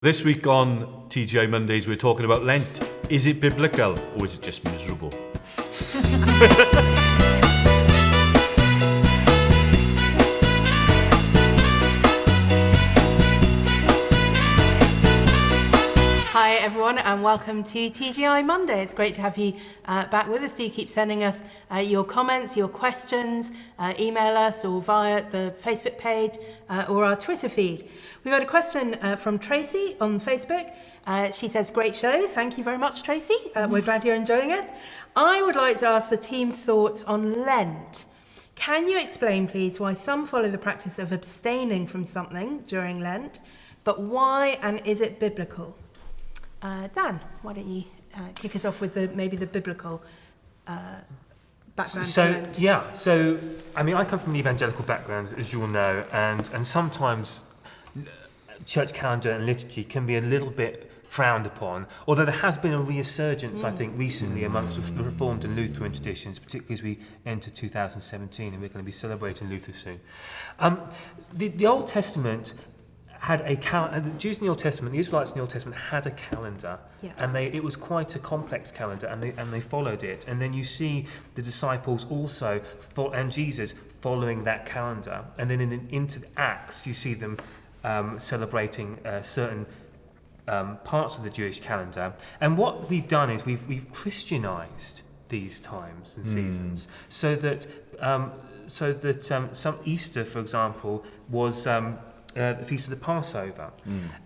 This week on TGI Mondays, we're talking about Lent. Is it biblical or is it just miserable? Hi everyone and welcome to TGI Monday. It's great to have you back with us. Do keep sending us your comments, your questions, email us or via the Facebook page or our Twitter feed. We've got a question from Tracy on Facebook. She says, great show. Thank you very much, Tracy. We're glad you're enjoying it. I would like to ask the team's thoughts on Lent. Can you explain, please, why some follow the practice of abstaining from something during Lent, but why and is it biblical? Dan, why don't you kick us off with maybe the biblical background? So I mean, I come from an evangelical background, as you all know, and sometimes church calendar and liturgy can be a little bit frowned upon, although there has been a resurgence, I think, recently amongst the Reformed and Lutheran traditions, particularly as we enter 2017, and we're going to be celebrating Luther soon. The Old Testament had a calendar. The Jews in the Old Testament, the Israelites in the Old Testament had a calendar, and it was quite a complex calendar, and they followed it. And then you see the disciples also and Jesus following that calendar. And then into Acts, you see them celebrating certain parts of the Jewish calendar. And what we've done is we've Christianized these times and seasons, so that some Easter, for example, was the Feast of the Passover.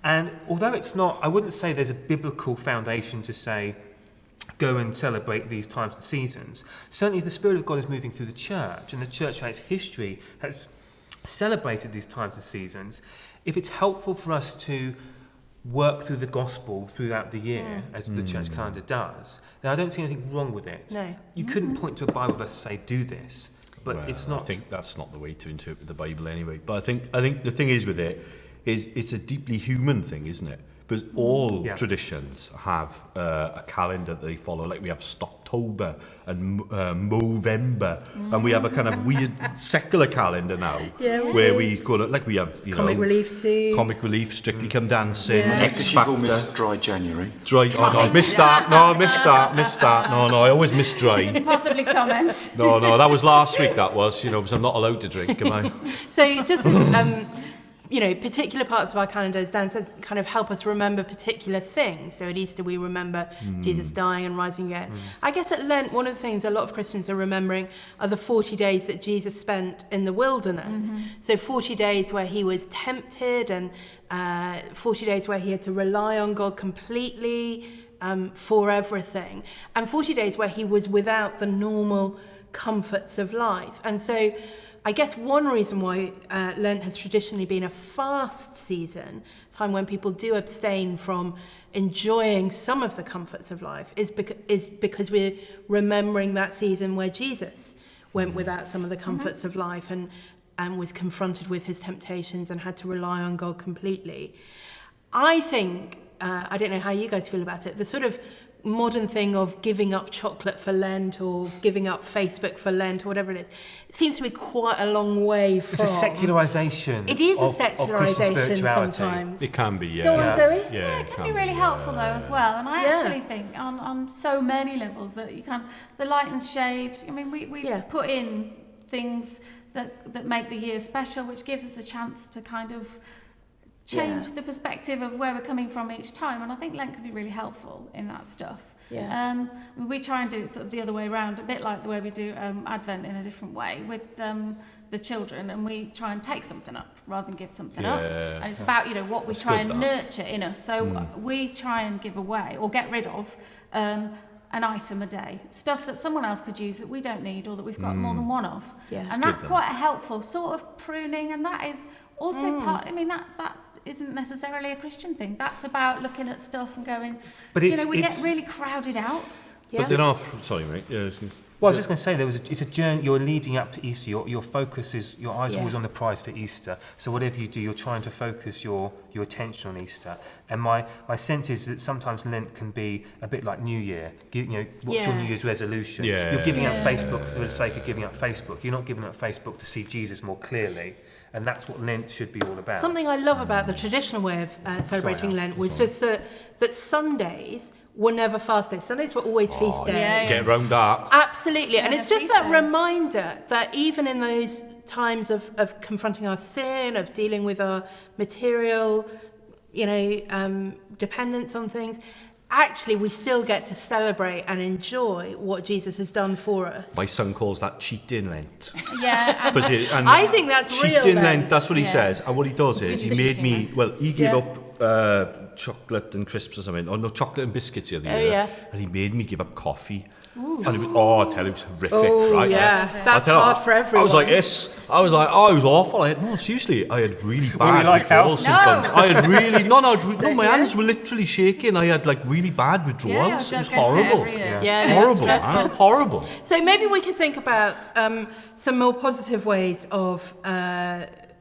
And although it's not, I wouldn't say there's a biblical foundation to say, go and celebrate these times and seasons. Certainly the Spirit of God is moving through the church, and the church throughout its history has celebrated these times and seasons. If it's helpful for us to work through the gospel throughout the year, as the church calendar does, then I don't see anything wrong with it. No. You couldn't point to a Bible verse and say, do this. But it's not. I think that's not the way to interpret the Bible anyway. But I think the thing is with it is it's a deeply human thing, isn't it? Because all traditions have a calendar they follow. Like we have Stoptober and Movember, and we have a kind of weird secular calendar now, where we go to, like we have Comic Relief soon. Comic Relief, Strictly Come Dancing, X You've all Factor. missed Dry January. Missed that. No, I always miss dry. Possibly comment. No, that was last week. That was, because I'm not allowed to drink, am I? So just as, particular parts of our calendar, as Dan says, kind of help us remember particular things. So at Easter we remember Jesus dying and rising again. I guess at Lent, one of the things a lot of Christians are remembering are the 40 days that Jesus spent in the wilderness. So 40 days where he was tempted, and 40 days where he had to rely on God completely for everything, and 40 days where he was without the normal comforts of life. And so I guess one reason why Lent has traditionally been a fast season, a time when people do abstain from enjoying some of the comforts of life, is because we're remembering that season where Jesus went without some of the comforts of life and was confronted with his temptations and had to rely on God completely. I think, I don't know how you guys feel about it, the sort of modern thing of giving up chocolate for Lent or giving up Facebook for Lent or whatever it is, it seems to be quite a long way from... It's a secularisation. It is a of secularisation sometimes. It can be, So Zoe? Yeah, It can be really helpful though as well. And I actually think on so many levels that you can, the light and shade, I mean, we put in things that make the year special, which gives us a chance to kind of change the perspective of where we're coming from each time, and I think Lent can be really helpful in that stuff. We try and do it sort of the other way around, a bit like the way we do Advent in a different way with the children, and we try and take something up rather than give something up, and it's about what we try and nurture in us. So we try and give away or get rid of an item a day, stuff that someone else could use that we don't need or that we've got more than one of, and that's quite a helpful sort of pruning, and that is also part, I mean, that isn't necessarily a Christian thing. That's about looking at stuff and going, but we get really crowded out. But then sorry, mate. Yeah, well, I was just going to say it's a journey. You're leading up to Easter. Your focus is, your eyes are always on the prize for Easter. So whatever you do, you're trying to focus your attention on Easter. And my sense is that sometimes Lent can be a bit like New Year. What's your New Year's resolution? You're giving up Facebook for the sake of giving up Facebook. You're not giving up Facebook to see Jesus more clearly. And that's what Lent should be all about. Something I love about the traditional way of celebrating Lent was just that Sundays were never fast days. Sundays were always feast days. yeah. Get around that. Absolutely. And it's just feast that days. reminder that even in those times of confronting our sin, of dealing with our material, dependence on things, actually we still get to celebrate and enjoy what Jesus has done for us. My son calls that cheating Lent. Yeah. And I think that's real cheating Lent. Lent, that's what he Yeah. says. And what he does is he Really made cheating me, Lent. well, he gave Yeah. up chocolate and crisps or something, or no, chocolate and biscuits the other year. yeah. And he made me give up coffee. And it was, I tell you, it was horrific, Oh, right? yeah. I'll That's tell you, hard for everyone. I was like this. I was like, oh, it was awful. No, seriously, I had really bad like withdrawal how? symptoms. No. I had really, my Yeah. hands were literally shaking. I had like really bad withdrawals. Yeah, It was I've got horrible. every year. Yeah, no, Horrible, it's man. dreadful. Horrible. So maybe we could think about some more positive ways of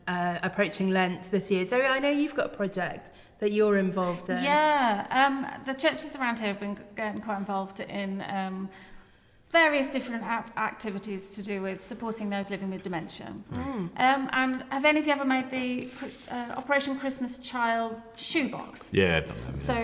approaching Lent this year. So I know you've got a project that you're involved in. Yeah, the churches around here have been getting quite involved in various different activities to do with supporting those living with dementia. And have any of you ever made the Operation Christmas Child shoebox? Yeah, I've done that. So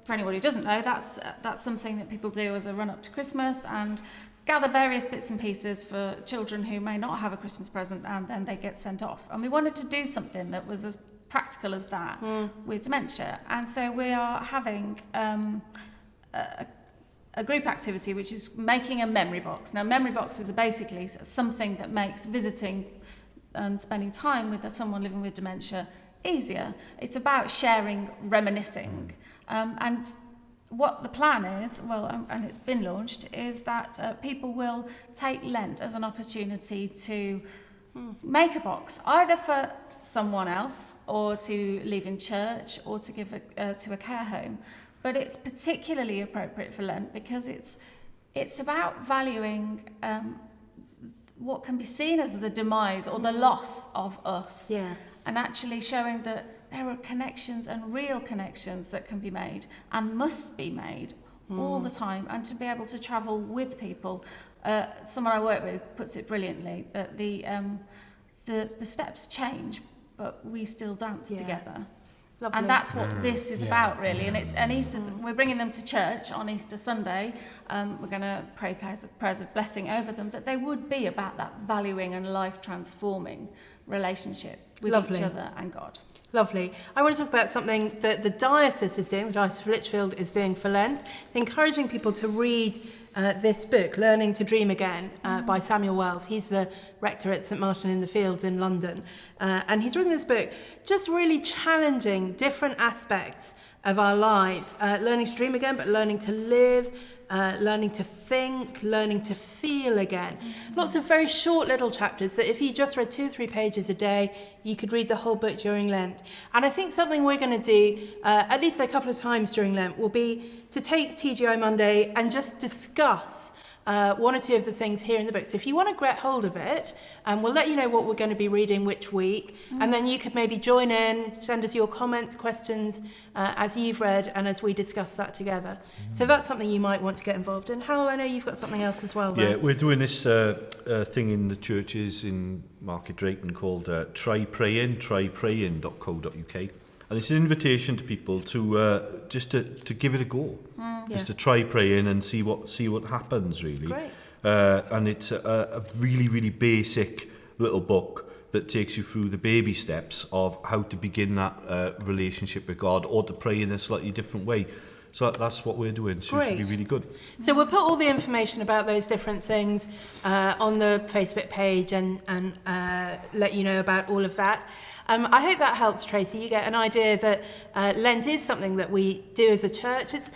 for anybody who doesn't know, that's something that people do as a run-up to Christmas and gather various bits and pieces for children who may not have a Christmas present, and then they get sent off. And we wanted to do something that was as practical as that with dementia. And so we are having a group activity which is making a memory box. Now, memory boxes are basically something that makes visiting and spending time with someone living with dementia easier. It's about sharing, reminiscing. And what the plan is, and it's been launched, is that people will take Lent as an opportunity to make a box, either for someone else or to leave in church or to give to a care home. But it's particularly appropriate for Lent because it's about valuing what can be seen as the demise or the loss of us, and actually showing that there are connections and real connections that can be made and must be made all the time, and to be able to travel with people. Someone I work with puts it brilliantly that the steps change, but we still dance together. Lovely. And that's what this is about, really. And Easter's, we're bringing them to church on Easter Sunday. We're going to pray prayers of blessing over them, that they would be about that valuing and life-transforming relationship with each other and God. Lovely. I want to talk about something that the Diocese is doing, the Diocese of Lichfield is doing for Lent. It's encouraging people to read this book, Learning to Dream Again, by Samuel Wells. He's the rector at St Martin in the Fields in London. And he's written this book just really challenging different aspects of our lives. Learning to dream again, but learning to live, learning to think, learning to feel again. Lots of very short little chapters that if you just read 2 or 3 pages a day, you could read the whole book during Lent. And I think something we're going to do, at least a couple of times during Lent, will be to take TGI Monday and just discuss one or two of the things here in the book. So if you want to get hold of it, we'll let you know what we're going to be reading which week, and then you could maybe join in, send us your comments, questions, as you've read and as we discuss that together. So that's something you might want to get involved in. Howell, I know you've got something else as well there. Yeah, we're doing this thing in the churches in Market Drayton called trypraying.co.uk. And it's an invitation to people to just to give it a go, just to try praying and see what happens, really. Great. And it's a really, really basic little book that takes you through the baby steps of how to begin that relationship with God, or to pray in a slightly different way. So that's what we're doing. So it should be really good. So we'll put all the information about those different things on the Facebook page and let you know about all of that. I hope that helps, Tracy. You get an idea that Lent is something that we do as a church. It's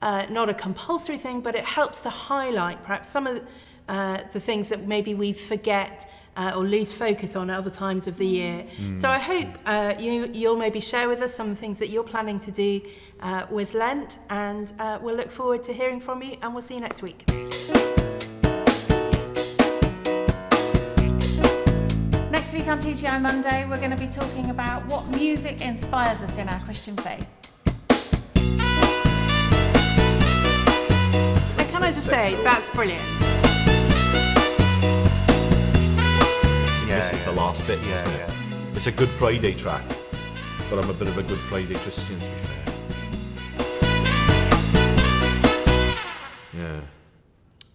not a compulsory thing, but it helps to highlight perhaps some of the things that maybe we forget or lose focus on at other times of the year. So I hope you'll maybe share with us some things that you're planning to do with Lent, and we'll look forward to hearing from you, and we'll see you next week. Next week on TGI Monday, we're going to be talking about what music inspires us in our Christian faith. And can I just say, that's brilliant. Yeah, Christmas is the last bit, isn't it? It's a Good Friday track, but I'm a bit of a Good Friday Christian, to be fair.